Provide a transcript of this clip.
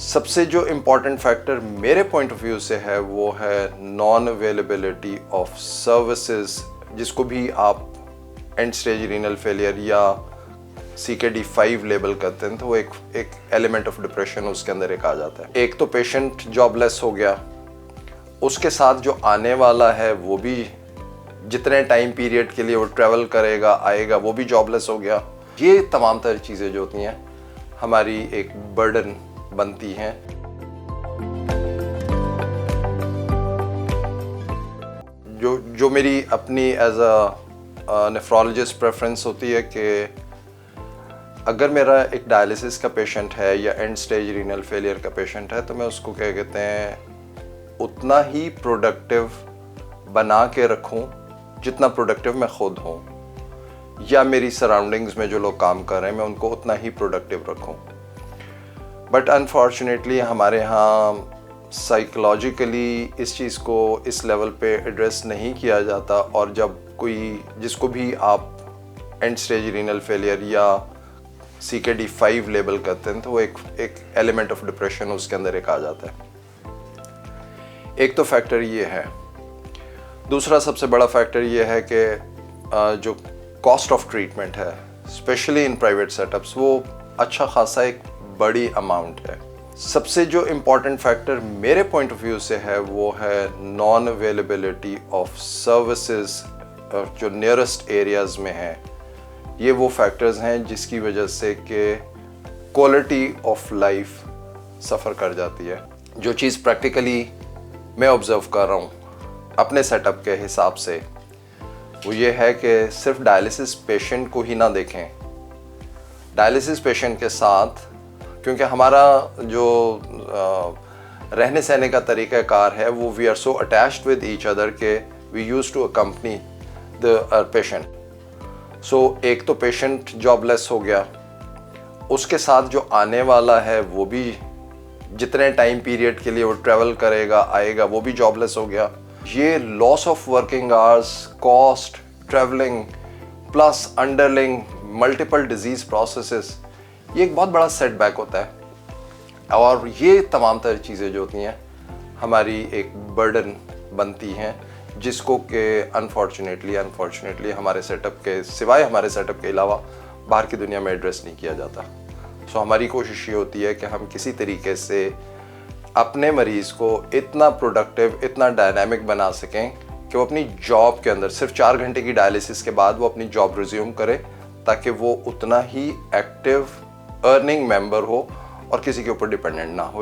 सबसे जो important factor मेरे पॉइंट ऑफ व्यू से है वो है नॉन अवेलेबिलिटी ऑफ सर्विसेज, जिसको भी आप एंड स्टेज रीनल फेलियर या CKD5 लेबल करते हैं। तो वो एक एलिमेंट ऑफ डिप्रेशन उसके अंदर एक आ जाता है। एक तो पेशेंट जॉबलेस हो गया, उसके साथ जो आने वाला है वो भी जितने टाइम पीरियड के लिए वो ट्रैवल करेगा आएगा वो भी जॉबलेस हो गया। ये तमाम तरह चीज़ें जो होती हैं हमारी एक बर्डन बनती हैं। जो मेरी अपनी एज अ नेफ्रोलॉजिस्ट प्रेफरेंस होती है कि अगर मेरा एक डायलिसिस का पेशेंट है या एंड स्टेज रीनल फेलियर का पेशेंट है तो मैं उसको क्या कहते हैं उतना ही प्रोडक्टिव बना के रखूं जितना प्रोडक्टिव मैं खुद हूं, या मेरी सराउंडिंग्स में जो लोग काम कर रहे हैं मैं उनको उतना ही प्रोडक्टिव रखूं। बट अनफॉर्चुनेटली हमारे यहाँ साइकोलॉजिकली इस चीज़ को इस लेवल पे एड्रेस नहीं किया जाता, और जब कोई जिसको भी आप एंड स्टेज रीनल फेलियर या CKD5 लेबल करते हैं तो वो एक एलिमेंट ऑफ डिप्रेशन उसके अंदर एक आ जाता है। एक तो फैक्टर ये है। दूसरा सबसे बड़ा फैक्टर ये है कि जो कॉस्ट ऑफ ट्रीटमेंट है स्पेशली इन प्राइवेट सेटअप्स वो अच्छा खासा एक बड़ी अमाउंट है। सबसे जो इम्पॉर्टेंट फैक्टर मेरे पॉइंट ऑफ व्यू से है वो है नॉन अवेलेबिलिटी ऑफ सर्विसेज जो नियरेस्ट एरियाज़ में है। ये वो फैक्टर्स हैं जिसकी वजह से कि क्वालिटी ऑफ लाइफ सफ़र कर जाती है। जो चीज़ प्रैक्टिकली मैं ऑब्ज़र्व कर रहा हूँ अपने सेटअप के हिसाब से वो ये है कि सिर्फ डायलिसिस पेशेंट को ही ना देखें। डायलिसिस पेशेंट के साथ, क्योंकि हमारा जो रहने सहने का तरीक़ाकार है वो we are so attached with each other के we use to accompany the patient. So एक तो पेशेंट जॉबलेस हो गया, उसके साथ जो आने वाला है वो भी जितने टाइम पीरियड के लिए वो ट्रैवल करेगा आएगा वो भी जॉबलेस हो गया। ये loss of working hours, cost, travelling plus underlying multiple disease processes, ये एक बहुत बड़ा सेटबैक होता है। और ये तमाम तरह चीज़ें जो होती हैं हमारी एक बर्डन बनती हैं जिसको कि अनफॉर्चुनेटली हमारे सेटअप के सिवाय हमारे सेटअप के अलावा बाहर की दुनिया में एड्रेस नहीं किया जाता। सो हमारी कोशिश ये होती है कि हम किसी तरीके से अपने मरीज़ को इतना प्रोडक्टिव, इतना डायनामिक बना सकें कि वो अपनी जॉब के अंदर सिर्फ 4 घंटे की डायलिसिस के बाद वो अपनी जॉब रिज्यूम करे, ताकि वो उतना ही एक्टिव अर्निंग मेंबर हो और किसी के ऊपर डिपेंडेंट ना हो।